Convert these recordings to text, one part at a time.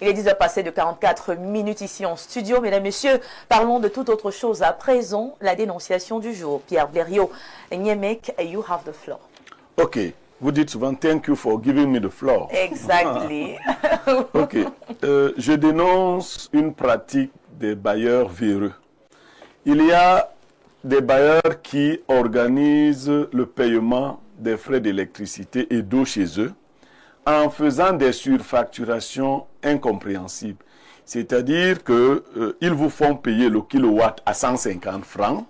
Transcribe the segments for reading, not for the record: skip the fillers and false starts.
Il est 10h passé de 44 minutes ici en studio. Mesdames, Messieurs, parlons de toute autre chose. À présent, la dénonciation du jour. Pierre Blériot, Niemek, you have the floor. Ok. Vous dites souvent, thank you for giving me the floor. Exactly. Ok. Je dénonce une pratique des bailleurs véreux. Il y a des bailleurs qui organisent le paiement des frais d'électricité et d'eau chez eux en faisant des surfacturations incompréhensibles. C'est-à-dire qu'ils vous font payer le kilowatt à 150 francs,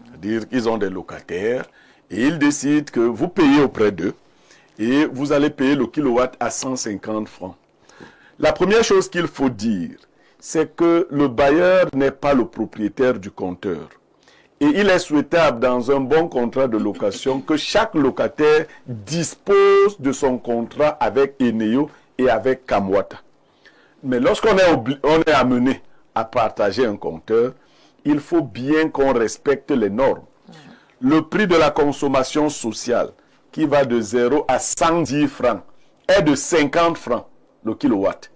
c'est-à-dire qu'ils ont des locataires, et ils décident que vous payez auprès d'eux, et vous allez payer le kilowatt à 150 francs. La première chose qu'il faut dire, c'est que le bailleur n'est pas le propriétaire du compteur. Et il est souhaitable dans un bon contrat de location que chaque locataire dispose de son contrat avec Eneo et avec Kamwata. Mais lorsqu'on est amené à partager un compteur, il faut bien qu'on respecte les normes. Le prix de la consommation sociale, qui va de 0 à 110 francs, est de 50 francs le kilowatt.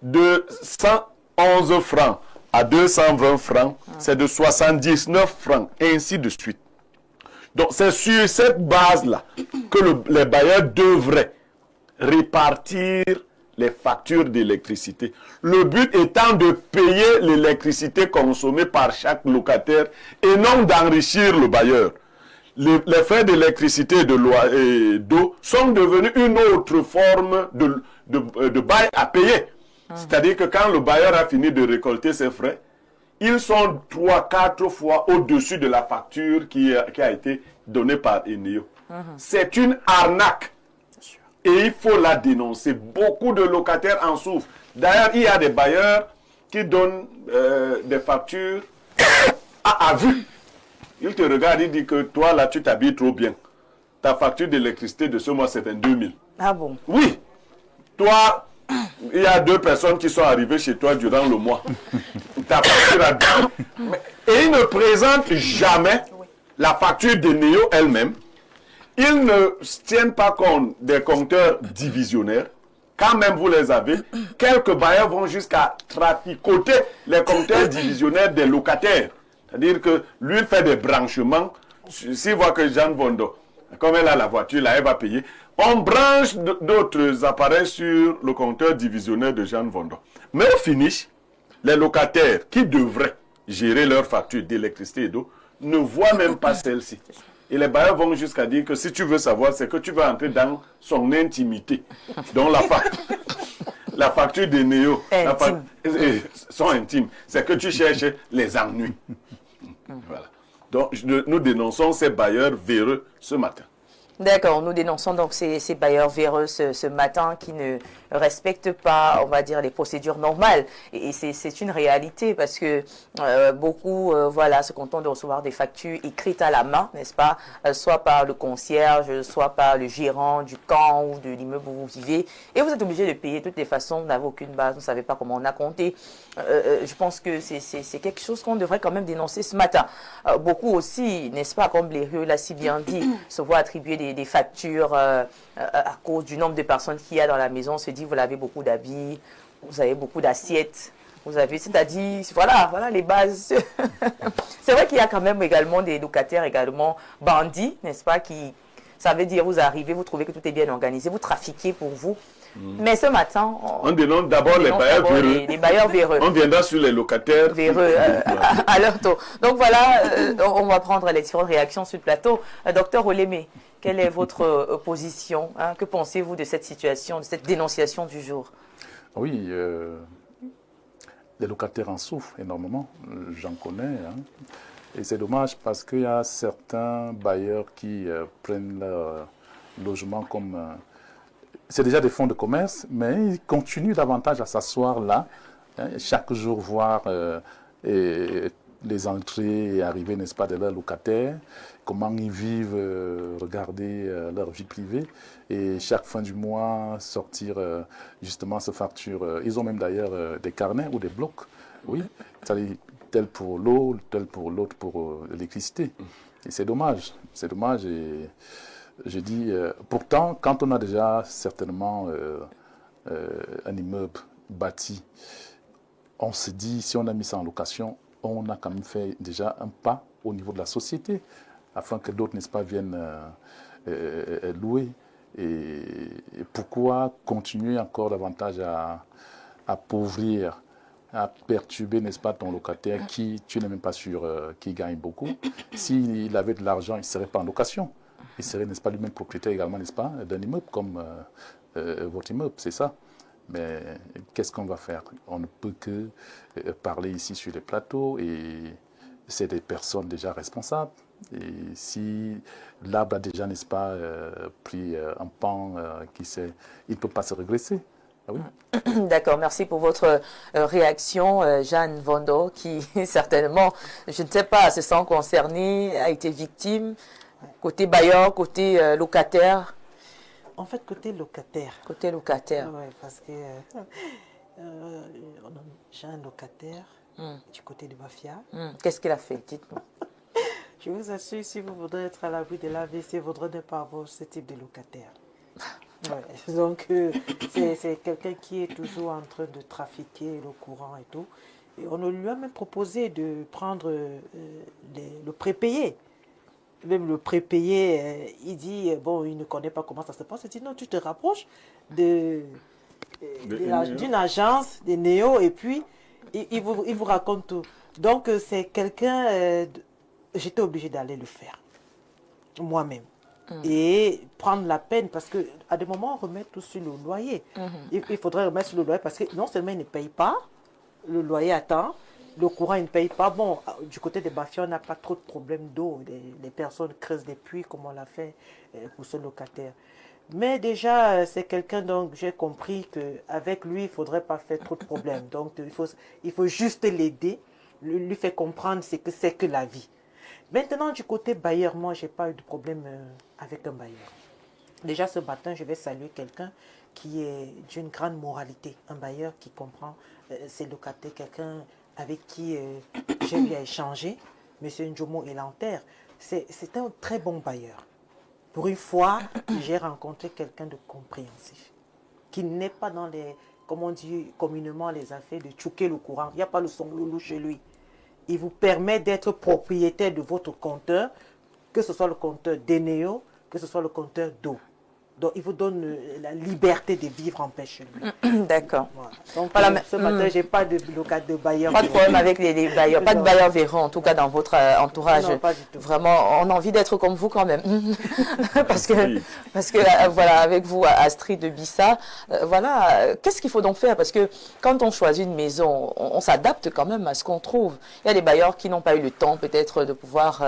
De 111 francs à 220 francs, c'est de 79 francs, et ainsi de suite. Donc, c'est sur cette base-là que les bailleurs devraient répartir les factures d'électricité. Le but étant de payer l'électricité consommée par chaque locataire et non d'enrichir le bailleur. Les frais d'électricité et d'eau sont devenus une autre forme de bail à payer. C'est-à-dire que quand le bailleur a fini de récolter ses frais, ils sont 3-4 fois au-dessus de la facture qui a été donnée par Eneo. C'est une arnaque. Et il faut la dénoncer. Beaucoup de locataires en souffrent. D'ailleurs, il y a des bailleurs qui donnent des factures à vue. Ils te regardent, ils disent que toi, là, tu t'habilles trop bien. Ta facture d'électricité de ce mois, c'est 22 000. Ah bon? Oui. Toi, il y a 2 personnes qui sont arrivées chez toi durant le mois. Ta facture a dit. Et ils ne présentent jamais la facture de Néo elle-même. Ils ne tiennent pas compte des compteurs divisionnaires. Quand même vous les avez, quelques bailleurs vont jusqu'à traficoter les compteurs divisionnaires des locataires. C'est-à-dire que lui, il fait des branchements. S'il voit que Jeanne Vondo, comme elle a la voiture, là, elle va payer. On branche d'autres appareils sur le compteur divisionnaire de Jeanne Vondo. Mais au finish, les locataires qui devraient gérer leurs factures d'électricité et d'eau ne voient même pas celle-ci. Et les bailleurs vont jusqu'à dire que si tu veux savoir, c'est que tu vas entrer dans son intimité. Donc la facture de Néo, sont intimes. C'est que tu cherches les ennuis. Voilà. Donc nous dénonçons ces bailleurs véreux ce matin. D'accord, nous dénonçons donc ces bailleurs véreux ce matin qui ne respectent pas, on va dire, les procédures normales. Et c'est une réalité parce que beaucoup, voilà, se contentent de recevoir des factures écrites à la main, n'est-ce pas, soit par le concierge, soit par le gérant du camp ou de l'immeuble où vous vivez. Et vous êtes obligé de payer de toutes les façons, vous n'avez aucune base, vous ne savez pas comment on a compté. Je pense que c'est quelque chose qu'on devrait quand même dénoncer ce matin. Beaucoup aussi, n'est-ce pas, comme Blériot l'a si bien dit, se voient attribuer des factures à cause du nombre de personnes qu'il y a dans la maison. On se dit, vous avez beaucoup d'habits, vous avez beaucoup d'assiettes, vous avez, c'est-à-dire, voilà les bases. C'est vrai qu'il y a quand même également des locataires également bandits, n'est-ce pas, qui, ça veut dire, vous arrivez, vous trouvez que tout est bien organisé, vous trafiquez pour vous. Mais ce matin, on dénonce d'abord les bailleurs véreux. Les bailleurs véreux. On viendra sur les locataires véreux à leur tour. Donc voilà, on va prendre les différentes réactions sur le plateau. Docteur Olémé, quelle est votre position, hein? Que pensez-vous de cette situation, de cette dénonciation du jour? Oui, les locataires en souffrent énormément, j'en connais. Hein. Et c'est dommage parce qu'il y a certains bailleurs qui prennent leur logement comme... c'est déjà des fonds de commerce, mais ils continuent davantage à s'asseoir là, hein, chaque jour voir les entrées et arrivées, n'est-ce pas, de leurs locataires, comment ils vivent, regarder leur vie privée, et chaque fin du mois sortir justement ce facture. Ils ont même d'ailleurs des carnets ou des blocs, oui, tel pour l'eau, tel pour l'autre pour l'électricité. Et c'est dommage, et je dis, pourtant, quand on a déjà certainement un immeuble bâti, on se dit, si on a mis ça en location, on a quand même fait déjà un pas au niveau de la société, afin que d'autres, n'est-ce pas, viennent louer. Et pourquoi continuer encore davantage à appauvrir, à perturber, n'est-ce pas, ton locataire qui, tu n'es même pas sûr, qui gagne beaucoup. S'il avait de l'argent, il ne serait pas en location. Il serait, n'est-ce pas, lui-même propriétaire également, n'est-ce pas, d'un immeuble comme votre immeuble, c'est ça. Mais qu'est-ce qu'on va faire? On ne peut que parler ici sur les plateaux et c'est des personnes déjà responsables. Et si l'arbre a déjà, n'est-ce pas, pris un pan qui sait, il ne peut pas se regresser. Ah oui. D'accord, merci pour votre réaction, Jeanne Vondo, qui certainement, je ne sais pas, se sent concernée, a été victime, côté bailleur, côté locataire. En fait, côté locataire. Côté locataire. Oui, parce que j'ai un locataire du côté de Mafia. Qu'est-ce qu'il a fait? Dites-nous. Je vous assure, si vous voudrez être à l'abri de l'AVC, il faudrait ne pas avoir ce type de locataire. Ouais. Donc, c'est quelqu'un qui est toujours en train de trafiquer le courant et tout. Et on lui a même proposé de prendre le prépayé. Même le prépayé, il dit, bon, il ne connaît pas comment ça se passe. Il dit, non, tu te rapproches d'une agence, des néo, et puis il vous raconte tout. Donc, c'est quelqu'un, j'étais obligée d'aller le faire, moi-même. Et prendre la peine, parce qu'à des moments, on remet tout sur le loyer. Il faudrait remettre sur le loyer, parce que non seulement il ne paye pas, le loyer attend, le courant, il ne paye pas. Bon, du côté des Bafias, on n'a pas trop de problèmes d'eau. Les personnes creusent des puits, comme on l'a fait pour ce locataire. Mais déjà, c'est quelqu'un, donc j'ai compris qu'avec lui, il ne faudrait pas faire trop de problèmes. Donc, il faut juste l'aider, lui faire comprendre ce que c'est que la vie. Maintenant, du côté bailleur, moi, je n'ai pas eu de problème avec un bailleur. Déjà, ce matin, je vais saluer quelqu'un qui est d'une grande moralité. Un bailleur qui comprend ses locataires, quelqu'un avec qui j'ai eu à échanger, M. Njomo Elanter. C'est un très bon bailleur. Pour une fois, j'ai rencontré quelqu'un de compréhensif, qui n'est pas dans les, comme on dit communément, les affaires de tchouquer le courant. Il n'y a pas le son loulou chez lui. Il vous permet d'être propriétaire de votre compteur, que ce soit le compteur d'Eneo, que ce soit le compteur d'eau. Donc, il vous donne la liberté de vivre en paix chez lui. D'accord. Voilà. Donc, voilà, ce matin, je n'ai pas de blocade de bailleur. Pas de problème avec les bailleurs, pas de bailleurs véreux, en tout cas dans votre entourage. Non, pas du tout. Vraiment, on a envie d'être comme vous quand même. parce que voilà, avec vous, Astrid de Bissa, voilà, qu'est-ce qu'il faut donc faire? Parce que quand on choisit une maison, on s'adapte quand même à ce qu'on trouve. Il y a des bailleurs qui n'ont pas eu le temps peut-être de pouvoir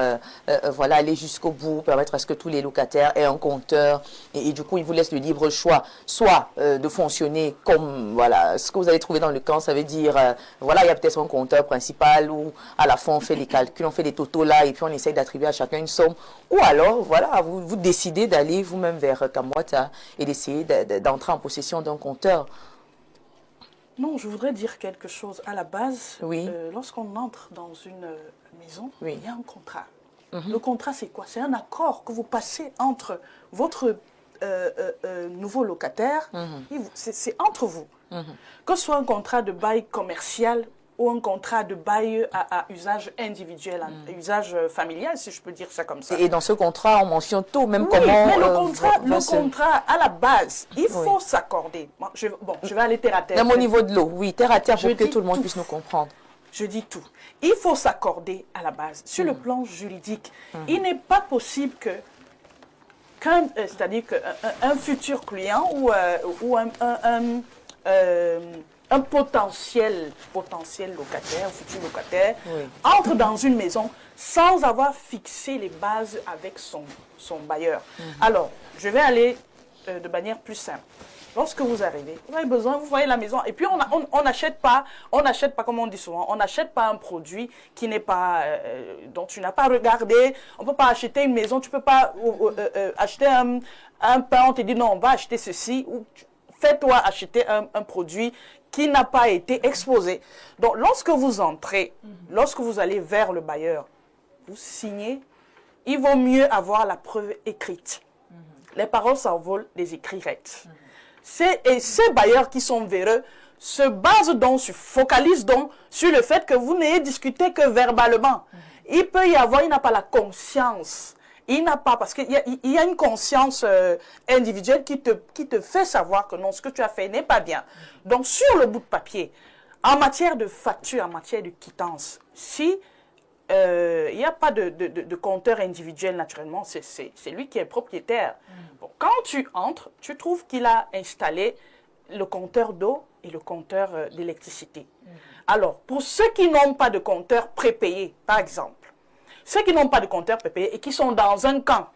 voilà, aller jusqu'au bout, permettre à ce que tous les locataires aient un compteur. Et du coup, ils vous laissent le libre choix, soit de fonctionner comme, voilà, ce que vous allez trouver dans le camp, ça veut dire, voilà, il y a peut-être un compteur principal où à la fin on fait les calculs, on fait des totaux là et puis on essaye d'attribuer à chacun une somme. Ou alors, voilà, vous décidez d'aller vous-même vers Kamwata et d'essayer d'entrer en possession d'un compteur. Non, je voudrais dire quelque chose. À la base, Oui. Lorsqu'on entre dans une maison, Oui. il y a un contrat. Le contrat, c'est quoi? C'est un accord que vous passez entre votre nouveau locataire. C'est entre vous. Que ce soit un contrat de bail commercial ou un contrat de bail à usage individuel, à usage familial, si je peux dire ça comme ça. Et dans ce contrat, on mentionne tout, même Oui, comment... mais le contrat, à la base, il faut s'accorder. Je vais aller terre à terre. Même au niveau de l'eau, oui, terre à terre, pour que dis tout le monde tout. puisse nous comprendre. Je dis tout. Il faut s'accorder à la base. Sur le plan juridique, il n'est pas possible c'est-à-dire qu'un futur client ou un potentiel locataire, futur locataire, entre dans une maison sans avoir fixé les bases avec son bailleur. Alors, je vais aller de manière plus simple. Lorsque vous arrivez, vous avez besoin, vous voyez la maison, et puis on n'achète pas, comme on dit souvent, on n'achète pas un produit qui n'est pas, dont tu n'as pas regardé. On ne peut pas acheter une maison, tu ne peux pas acheter un pain, on te dit non, on va acheter ceci, ou fais-toi acheter un produit qui n'a pas été exposé. Donc, lorsque vous entrez, lorsque vous allez vers le bailleur, vous signez, il vaut mieux avoir la preuve écrite. Les paroles s'envolent, les écrits restent. Et ces bailleurs qui sont véreux se base donc, se focalise donc sur le fait que vous n'ayez discuté que verbalement. Il peut y avoir, il n'a pas la conscience. Il n'a pas, parce qu'il y a une conscience individuelle qui te fait savoir que non, ce que tu as fait n'est pas bien. Donc, sur le bout de papier, en matière de facture, en matière de quittance, si il n'y a pas de compteur individuel, naturellement, c'est lui qui est propriétaire. Bon, quand tu entres, tu trouves qu'il a installé le compteur d'eau et le compteur d'électricité. Alors, pour ceux qui n'ont pas de compteur prépayé, par exemple, ceux qui n'ont pas de compteur prépayé et qui sont dans un camp,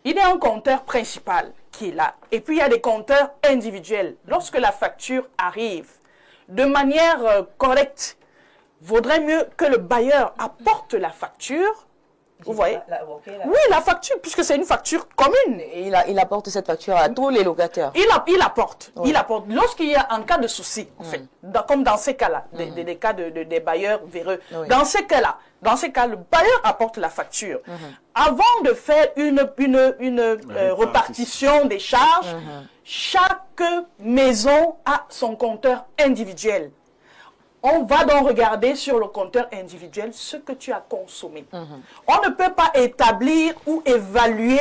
il y a un compteur principal qui est là. Et puis, il y a des compteurs individuels. Lorsque la facture arrive de manière correcte, vaudrait mieux que le bailleur apporte la facture. Vous voyez? Oui, la facture, puisque c'est une facture commune. Et il apporte cette facture à tous les locataires. Il apporte. Oui. Il apporte. Lorsqu'il y a un cas de souci, en fait, comme dans ces cas-là, des cas des bailleurs véreux, dans ces cas-là, le bailleur apporte la facture. Avant de faire une repartition des charges, chaque maison a son compteur individuel. On va donc regarder sur le compteur individuel ce que tu as consommé. On ne peut pas établir ou évaluer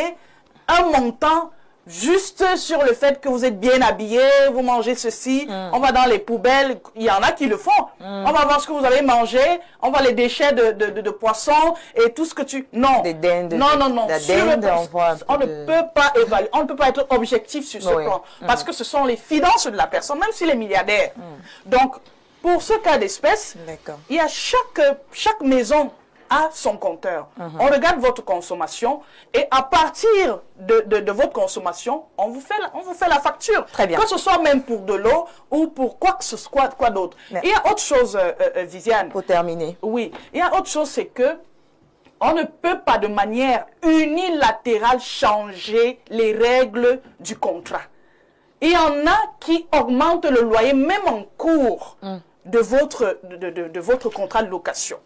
un montant juste sur le fait que vous êtes bien habillé, vous mangez ceci, on va dans les poubelles, il y en a qui le font. On va voir ce que vous avez mangé, on va les déchets de poissons et tout ce que tu... Non, Des dindes, non. On ne de... peut pas évaluer, on ne peut pas être objectif sur ce plan. Parce que ce sont les finances de la personne, même s'il est milliardaire. Donc, pour ce cas d'espèce, il y a chaque maison a son compteur. On regarde votre consommation et à partir de votre consommation, on vous fait la facture. Très bien. Que ce soit même pour de l'eau ou pour quoi que ce soit, quoi d'autre. Il y a autre chose, Viviane. Pour terminer. Oui, il y a autre chose, c'est que on ne peut pas de manière unilatérale changer les règles du contrat. Il y en a qui augmentent le loyer même en cours de votre contrat de location.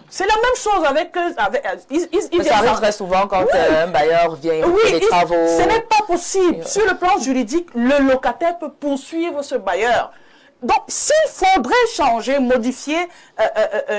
C'est la même chose avec... ça arrive très souvent quand un bailleur vient et fait des travaux. Ce n'est pas possible. Sur le plan juridique, le locataire peut poursuivre ce bailleur. Donc, s'il faudrait changer, modifier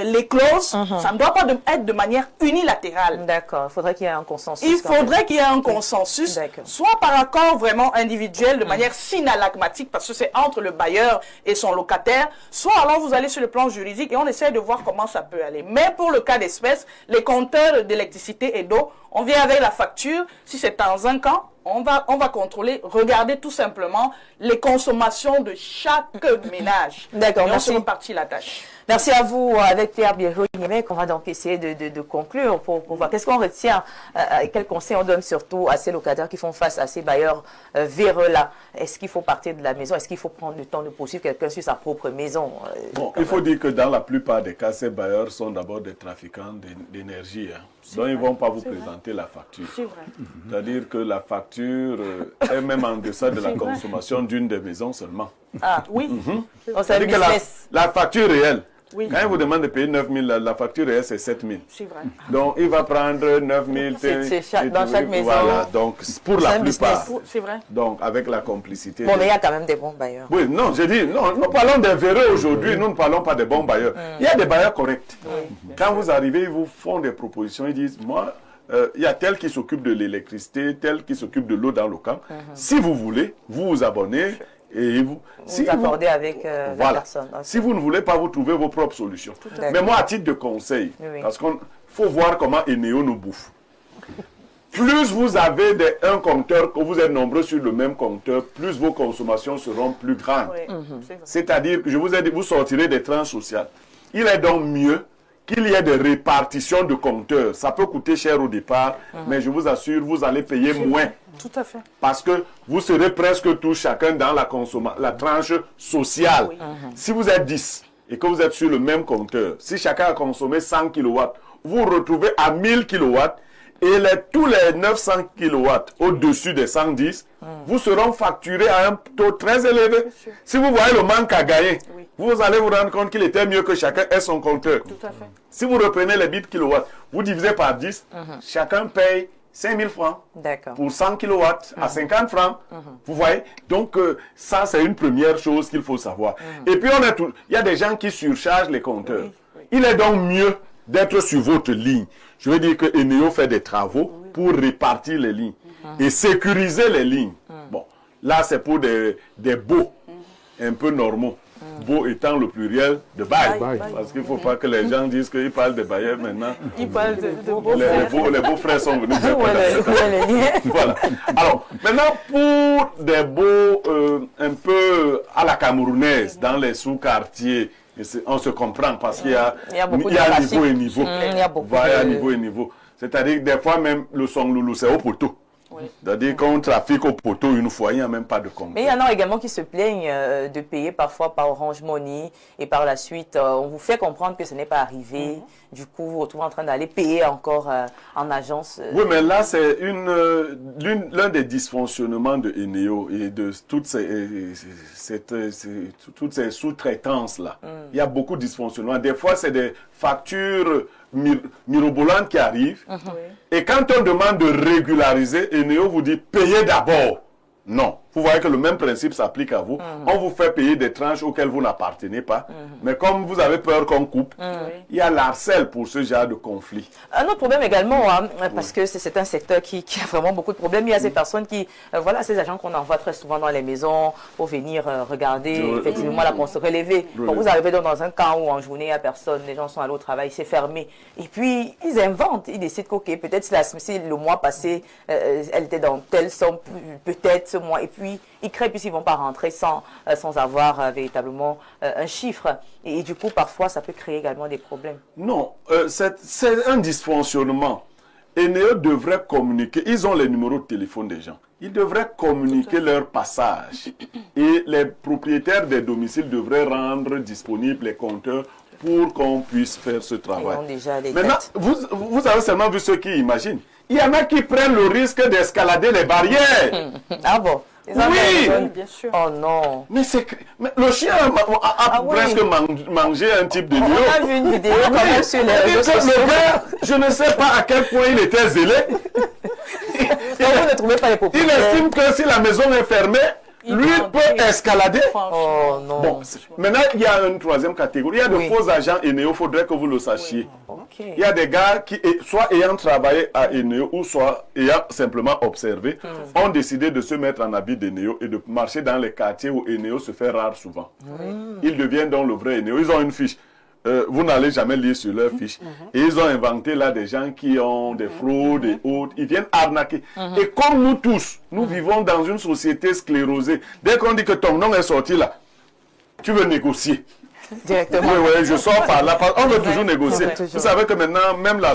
les clauses, ça ne doit pas être de manière unilatérale. D'accord, il faudrait qu'il y ait un consensus. Il faudrait qu'il y ait un consensus, soit par accord vraiment individuel, de manière synalagmatique, parce que c'est entre le bailleur et son locataire, soit alors vous allez sur le plan juridique et on essaie de voir comment ça peut aller. Mais pour le cas d'espèce, les compteurs d'électricité et d'eau, on vient avec la facture. Si c'est dans un camp, on va contrôler, regarder tout simplement les consommations de chaque ménage. D'accord, merci. On se répartit la tâche. Merci à vous. Avec Pierre Biérot-Niemek, on va donc essayer de conclure pour voir qu'est-ce qu'on retient, quels conseils on donne surtout à ces locataires qui font face à ces bailleurs véreux-là. Est-ce qu'il faut partir de la maison? Est-ce qu'il faut prendre le temps de poursuivre quelqu'un sur sa propre maison? Bon, il faut dire que dans la plupart des cas, ces bailleurs sont d'abord des trafiquants d'énergie. Donc, ils ne vont pas vous présenter la facture. C'est vrai. C'est-à-dire que la facture est même en deçà de la consommation d'une des maisons seulement. Ah, oui. C'est-à-dire que la facture réelle, oui. Quand il vous demande de payer 9 000, la facture réelle, c'est 7 000. C'est vrai. Donc, il va prendre 9 000. Dans chaque maison. Voilà, donc pour la plupart. C'est vrai. Donc, avec la complicité. Bon, mais il y a quand même des bons bailleurs. Oui, non, j'ai dit, non, nous parlons des véreux aujourd'hui, nous ne parlons pas des bons bailleurs. Il y a des bailleurs corrects. Quand vous arrivez, ils vous font des propositions, ils disent, moi, il y a tel qui s'occupe de l'électricité, tel qui s'occupe de l'eau dans le camp. Si vous voulez, vous vous abonnez. Et vous accordez avec la personne. Okay. Si vous ne voulez pas, vous trouvez vos propres solutions. Mais moi, à titre de conseil, parce qu'il faut voir comment Eneo nous bouffe. Plus vous avez un compteur, que vous êtes nombreux sur le même compteur, plus vos consommations seront plus grandes. C'est-à-dire que je vous ai dit, vous sortirez des tranches sociales. Il est donc mieux qu'il y ait des répartitions de compteurs. Ça peut coûter cher au départ, mais je vous assure, vous allez payer moins. Tout à fait. Parce que vous serez presque tous chacun dans la tranche sociale. Si vous êtes 10 et que vous êtes sur le même compteur, si chacun a consommé 100 kW, vous vous retrouvez à 1000 kW et tous les 900 kW au-dessus des 110, vous seront facturés à un taux très élevé. Si vous voyez le manque à gagner, vous allez vous rendre compte qu'il était mieux que chacun ait son compteur. Tout à fait. Si vous reprenez les bits kilowatts, vous divisez par 10, chacun paye 5 000 francs. D'accord. Pour 100 kilowatts à 50 francs. Vous voyez? Donc, ça, c'est une première chose qu'il faut savoir. Et puis, il y a des gens qui surchargent les compteurs. Il est donc mieux d'être sur votre ligne. Je veux dire que Eneo fait des travaux pour répartir les lignes et sécuriser les lignes. Bon, là, c'est pour des baux un peu normaux. Beau étant le pluriel de bail. Parce qu'il ne faut pas que les gens disent qu'ils parlent de bailleurs maintenant. Ils parlent de beaux-frères. Les beaux-frères sont venus. Ouais, Voilà. Alors, maintenant, pour des baux un peu à la camerounaise, dans les sous-quartiers, on se comprend parce qu'il y a beaucoup de niveau et niveau. Il y a beaucoup Voilà, niveau et niveau. C'est-à-dire que des fois, même le son loulou, c'est au poteau. C'est-à-dire qu'on trafique au poteau une fois, il n'y a même pas de compte. Mais il y en a également qui se plaignent de payer parfois par Orange Money et par la suite, on vous fait comprendre que ce n'est pas arrivé. Du coup, vous vous retrouvez en train d'aller payer encore en agence. Oui, mais là, c'est l'un des dysfonctionnements de Eneo et de toutes ces sous-traitances-là. Il y a beaucoup de dysfonctionnements. Des fois, c'est des factures mirobolantes qui arrivent. Et quand on demande de régulariser, Eneo vous dit payez d'abord. Non. Vous voyez que le même principe s'applique à vous. On vous fait payer des tranches auxquelles vous n'appartenez pas. Mais comme vous avez peur qu'on coupe, il y a l'harcèle pour ce genre de conflit. Un autre problème également, hein, parce que c'est un secteur qui a vraiment beaucoup de problèmes. Il y a ces personnes qui, voilà, ces agents qu'on envoie très souvent dans les maisons pour venir regarder effectivement la ponce relevée. Quand vous arrivez dans un camp où en journée il n'y a personne, les gens sont allés au travail, c'est fermé. Et puis ils inventent, ils décident qu'ok, peut-être si le mois passé, elle était dans telle somme, peut-être ce mois. Et puis ils créent, puisqu'ils ne vont pas rentrer sans avoir véritablement un chiffre. Et du coup, parfois, ça peut créer également des problèmes. Non, c'est un dysfonctionnement. Eneo devrait communiquer. Ils ont les numéros de téléphone des gens. Ils devraient communiquer leur passage. Et les propriétaires des domiciles devraient rendre disponibles les compteurs pour qu'on puisse faire ce travail. Ils ont déjà les Maintenant, vous avez seulement vu ceux qui imaginent. Il y en a qui prennent le risque d'escalader les barrières. Ah bon? Oui, bien sûr. Oh non. mais le chien a presque mangé un type de lion. On a vu une vidéo quand même sur les réseaux sociaux. Le gars, je ne sais pas à quel point il était zélé. Vous ne trouvez pas les Il propriétaires? estime que si la maison est fermée, lui peut escalader. Oh non. Bon, maintenant, il y a une troisième catégorie. Il y a de Oui. faux agents Eneo, il faudrait que vous le sachiez. Ok. Il y a des gars qui, soit ayant travaillé à Eneo ou soit ayant simplement observé, ont décidé de se mettre en habit d'Eneo et de marcher dans les quartiers où Eneo se fait rare souvent. Ils deviennent donc le vrai Eneo. Ils ont une fiche. Vous n'allez jamais lire sur leur fiche. Et ils ont inventé là des gens qui ont des fraudes et autres. Ils viennent arnaquer. Et comme nous tous, nous vivons dans une société sclérosée. Dès qu'on dit que ton nom est sorti là, tu veux négocier. Directement. Oui, oui, je sors par là. On veut toujours négocier. Ouais, toujours. Vous savez que maintenant, même là,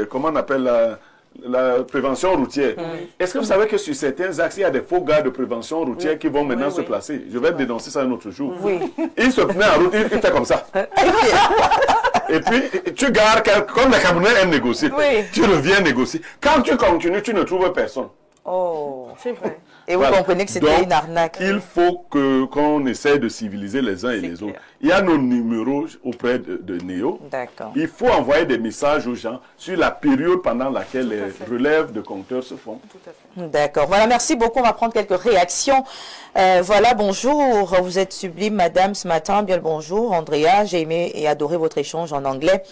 comment on appelle la prévention routière. Est-ce que vous savez que sur certains axes, il y a des faux gars de prévention routière qui vont maintenant se placer? Je vais dénoncer ça un autre jour. Oui. Il se tenait en route, il fait comme ça. Et puis, tu gares, comme les Camerounais aiment négocier, Oui. tu reviens négocier. Quand tu continues, tu ne trouves personne. Oh. C'est vrai. Et vous Voilà. comprenez que c'était Donc, une arnaque. Il faut qu'on essaie de civiliser les uns et les autres. Il y a nos numéros auprès de Néo. D'accord. Il faut envoyer des messages aux gens sur la période pendant laquelle les relèves de compteurs se font. Tout à fait. D'accord. Voilà, merci beaucoup. On va prendre quelques réactions. Voilà, bonjour. Vous êtes sublime, madame, ce matin. Bien le bonjour, Andrea. J'ai aimé et adoré votre échange en anglais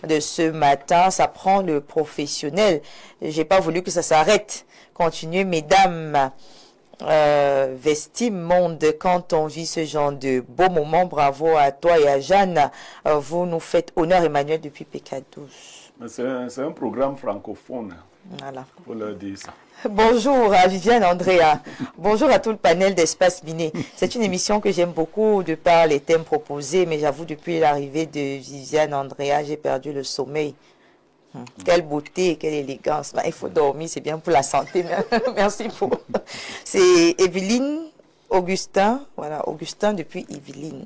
de ce matin. Ça prend le professionnel. J'ai pas voulu que ça s'arrête. Continuez, mesdames. Vestime Monde, quand on vit ce genre de beaux moments, bravo à toi et à Jeanne. Vous nous faites honneur, Emmanuel, depuis PK12. C'est un programme francophone. Voilà. Il faut leur dire ça. Bonjour à Viviane Andrea. Bonjour à tout le panel d'Espace Miné. C'est une émission que j'aime beaucoup de par les thèmes proposés, mais j'avoue, depuis l'arrivée de Viviane Andrea, j'ai perdu le sommeil. Quelle beauté, quelle élégance. Il faut dormir, c'est bien pour la santé. Merci pour. C'est Evelyne Augustin. Voilà, Augustin depuis Evelyne.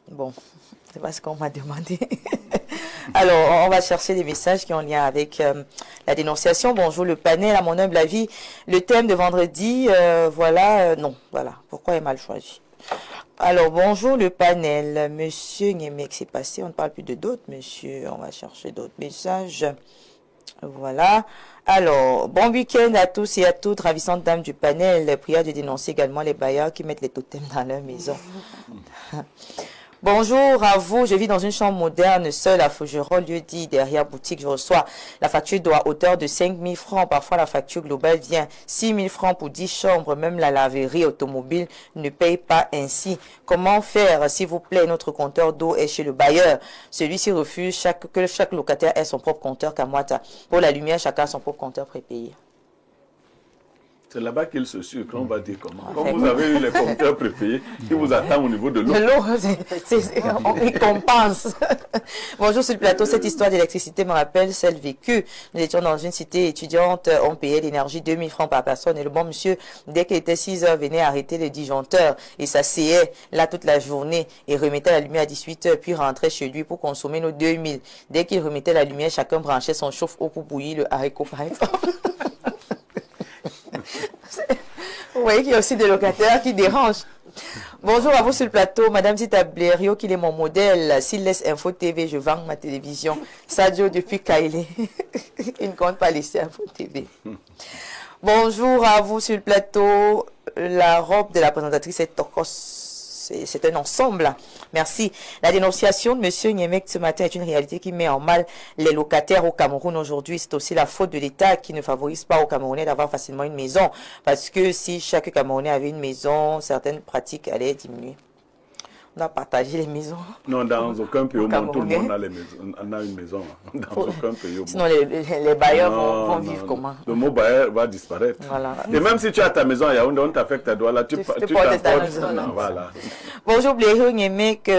Bon, c'est pas ce qu'on m'a demandé. Alors, on va chercher des messages qui ont lien avec la dénonciation. Bonjour le panel, à mon humble avis. Le thème de vendredi, non, voilà. Pourquoi est mal choisi? Alors, bonjour le panel. Monsieur Niemek, c'est passé, on ne parle plus de d'autres, monsieur. On va chercher d'autres messages. Voilà. Alors, bon week-end à tous et à toutes, ravissantes dames du panel. Prière de dénoncer également les bailleurs qui mettent les totems dans leur maison. Bonjour à vous, je vis dans une chambre moderne, seule à Faugerolles, lieu dit derrière boutique. Je reçois la facture d'eau à hauteur de 5 000 francs. Parfois, la facture globale vient 6 000 francs pour 10 chambres. Même la laverie automobile ne paye pas ainsi. Comment faire, s'il vous plaît? Notre compteur d'eau est chez le bailleur. Celui-ci refuse que chaque locataire ait son propre compteur Kamwata. Pour la lumière, chacun a son propre compteur prépayé. C'est là-bas qu'il se sucre, on va dire comment. Quand vous avez eu les compteurs prépayés qui vous attendent au niveau de l'eau. On récompense. Bonjour sur le plateau, cette histoire d'électricité me rappelle celle vécue. Nous étions dans une cité étudiante, on payait l'énergie 2 000 francs par personne et le bon monsieur, dès qu'il était 6 heures, venait arrêter le disjoncteur et s'asseyait là toute la journée et remettait la lumière à 18 heures puis rentrait chez lui pour consommer nos 2 000. Dès qu'il remettait la lumière, chacun branchait son chauffe-eau pour bouillir le haricot par exemple. Vous voyez qu'il y a aussi des locataires qui dérangent. Bonjour à vous sur le plateau. Madame Zita Blériot, qu'il est mon modèle. S'il laisse Info TV, je vends ma télévision. Sadio depuis Kailé. Il ne compte pas laisser Info TV. Bonjour à vous sur le plateau. La robe de la présentatrice est tocos. C'est un ensemble. Merci. La dénonciation de M. Niemek ce matin est une réalité qui met en mal les locataires au Cameroun aujourd'hui. C'est aussi la faute de l'État qui ne favorise pas aux Camerounais d'avoir facilement une maison. Parce que si chaque Camerounais avait une maison, certaines pratiques allaient diminuer. On a partagé les maisons. Non, dans aucun pays au monde, tout le monde a une maison. Dans aucun pays au monde. Sinon, les bailleurs vont vivre comment? Le mot bailleur va disparaître. Voilà. Et même si tu as ta maison à Yaoundé, on t'affecte ta doigt là, tu portes ta maison. Voilà. Bonjour, Blériot Niemek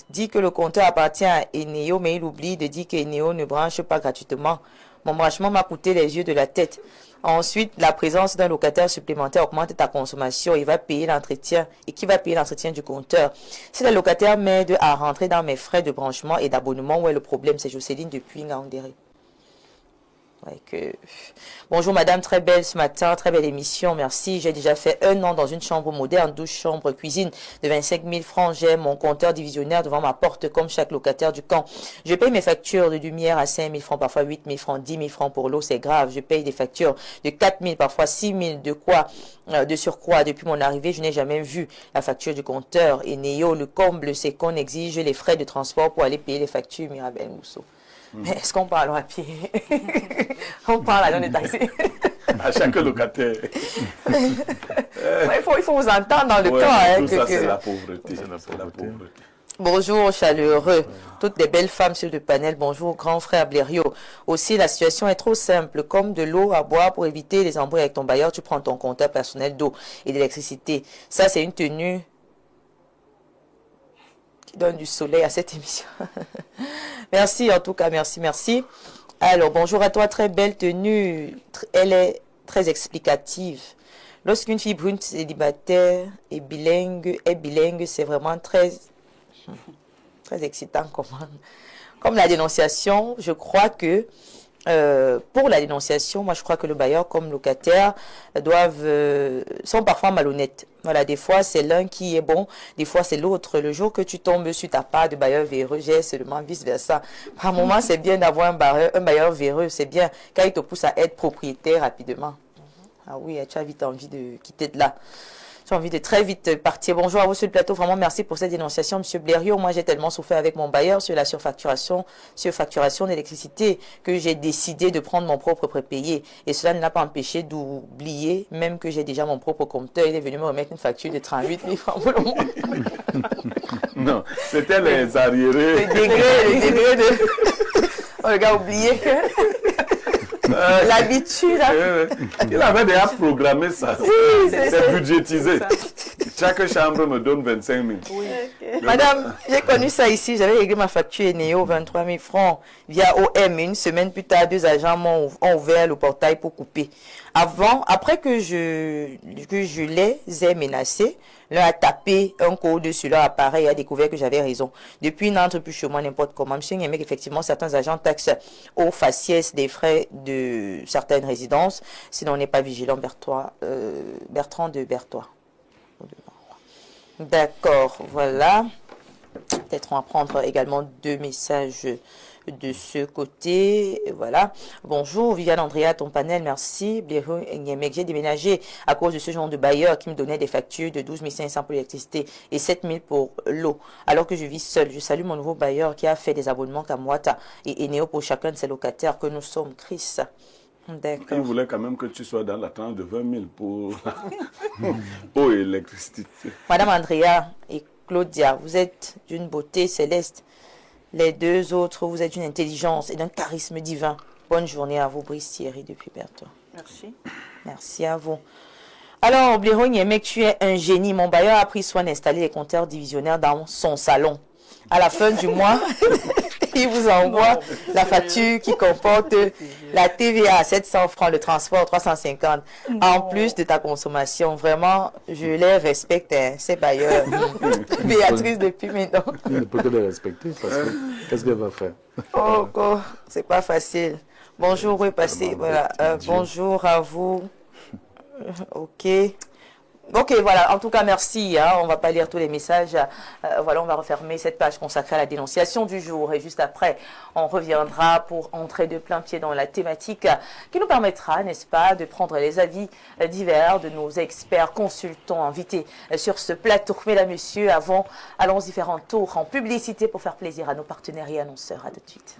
dit que le compteur appartient à Eneo, mais il oublie de dire qu'Eneo ne branche pas gratuitement. Mon branchement m'a coûté les yeux de la tête. Ensuite, la présence d'un locataire supplémentaire augmente ta consommation. Il va payer l'entretien. Et qui va payer l'entretien du compteur? Si le locataire m'aide à rentrer dans mes frais de branchement et d'abonnement, où est le problème? C'est Jocelyne depuis Ngaoundéré. Bonjour madame, très belle ce matin, très belle émission, merci. J'ai déjà fait 1 an dans une chambre moderne, 12 chambres, cuisine de 25 000 francs. J'ai mon compteur divisionnaire devant ma porte comme chaque locataire du camp. Je paye mes factures de lumière à 5 000 francs, parfois 8 000 francs, 10 000 francs pour l'eau, c'est grave. Je paye des factures de 4 000, parfois 6 000, de surcroît. Depuis mon arrivée, je n'ai jamais vu la facture du compteur. Et Néo, le comble, c'est qu'on exige les frais de transport pour aller payer les factures, Mirabel Mousseau. Mais est-ce qu'on parle à pied? On parle à l'un des taxis. À chaque locataire. Il faut vous entendre dans le cas. Tout ça, c'est la pauvreté. Bonjour chaleureux, toutes les belles femmes sur le panel. Bonjour grand frère Blériot. Aussi, la situation est trop simple. Comme de l'eau à boire pour éviter les embrouilles avec ton bailleur, tu prends ton compteur personnel d'eau et d'électricité. Ça, c'est une tenue qui donne du soleil à cette émission. Merci en tout cas, merci. Alors, bonjour à toi, très belle tenue. Elle est très explicative. Lorsqu'une fille brune célibataire est bilingue, c'est vraiment très excitant. Comme la dénonciation, je crois que pour la dénonciation, moi je crois que le bailleur comme locataire sont parfois malhonnêtes. Voilà, des fois c'est l'un qui est bon, des fois c'est l'autre. Le jour que tu tombes sur ta part de bailleur véreux, j'ai seulement vice versa. Par moment, c'est bien d'avoir un bailleur véreux, c'est bien quand il te pousse à être propriétaire rapidement. Ah oui, tu as vite envie de quitter de là. J'ai envie de très vite partir. Bonjour à vous sur le plateau. Vraiment, merci pour cette dénonciation, Monsieur Blériot. Moi, j'ai tellement souffert avec mon bailleur sur la surfacturation d'électricité que j'ai décidé de prendre mon propre prépayé. Et cela ne l'a pas empêché d'oublier, même que j'ai déjà mon propre compteur. Il est venu me remettre une facture de 38 000 francs pour le mois. Non, c'était les arriérés. Le degré de... Oh, le gars, oublié que... l'habitude. Il avait déjà programmé ça. C'est budgétisé. Chaque chambre me donne 25 000. Oui. Okay. Madame, j'ai connu ça ici. J'avais réglé ma facture Néo 23 000 francs via OM. Une semaine plus tard, 2 agents ont ouvert le portail pour couper. Après que je les ai menacés, l'un a tapé un code sur leur appareil et a découvert que j'avais raison. Depuis, il n'entre plus chez moi n'importe comment. Monsieur Niemek, effectivement, certains agents taxent au faciès des frais de certaines résidences. Sinon, on n'est pas vigilant. Bertrand de Bertois. D'accord, voilà. Peut-être on va prendre également 2 messages de ce côté. Voilà. Bonjour, Viviane Andrea, ton panel, merci. J'ai déménagé à cause de ce genre de bailleur qui me donnait des factures de 12 500 pour l'électricité et 7 000 pour l'eau. Alors que je vis seule, je salue mon nouveau bailleur qui a fait des abonnements Kamwata et Eneo pour chacun de ses locataires que nous sommes. Chris. Il voulait quand même que tu sois dans la tranche de 20 000 pour eau et électricité. Madame Andrea et Claudia, vous êtes d'une beauté céleste. Les deux autres, vous êtes d'une intelligence et d'un charisme divin. Bonne journée à vous, Brice Thierry depuis Berthaud. Merci. Merci à vous. Alors, Blaireau Niémec, tu es un génie. Mon bailleur a pris soin d'installer les compteurs divisionnaires dans son salon. À la fin du mois, il vous envoie la facture qui comporte la TVA à 700 francs, le transport 350, en plus de ta consommation. Vraiment, je les respecte, hein, ces bailleurs. Béatrice depuis maintenant. Il ne peut que les respecter parce que qu'est-ce qu'elle va faire? Oh, c'est pas facile. Bonjour, oui, passez. Voilà. Bonjour à vous. Ok. Ok, voilà. En tout cas, merci. Hein. On ne va pas lire tous les messages. Voilà, on va refermer cette page consacrée à la dénonciation du jour. Et juste après, on reviendra pour entrer de plein pied dans la thématique qui nous permettra, n'est-ce pas, de prendre les avis divers de nos experts consultants invités sur ce plateau. Mesdames, messieurs, allons-y faire un tour en publicité pour faire plaisir à nos partenaires et annonceurs. À tout de suite.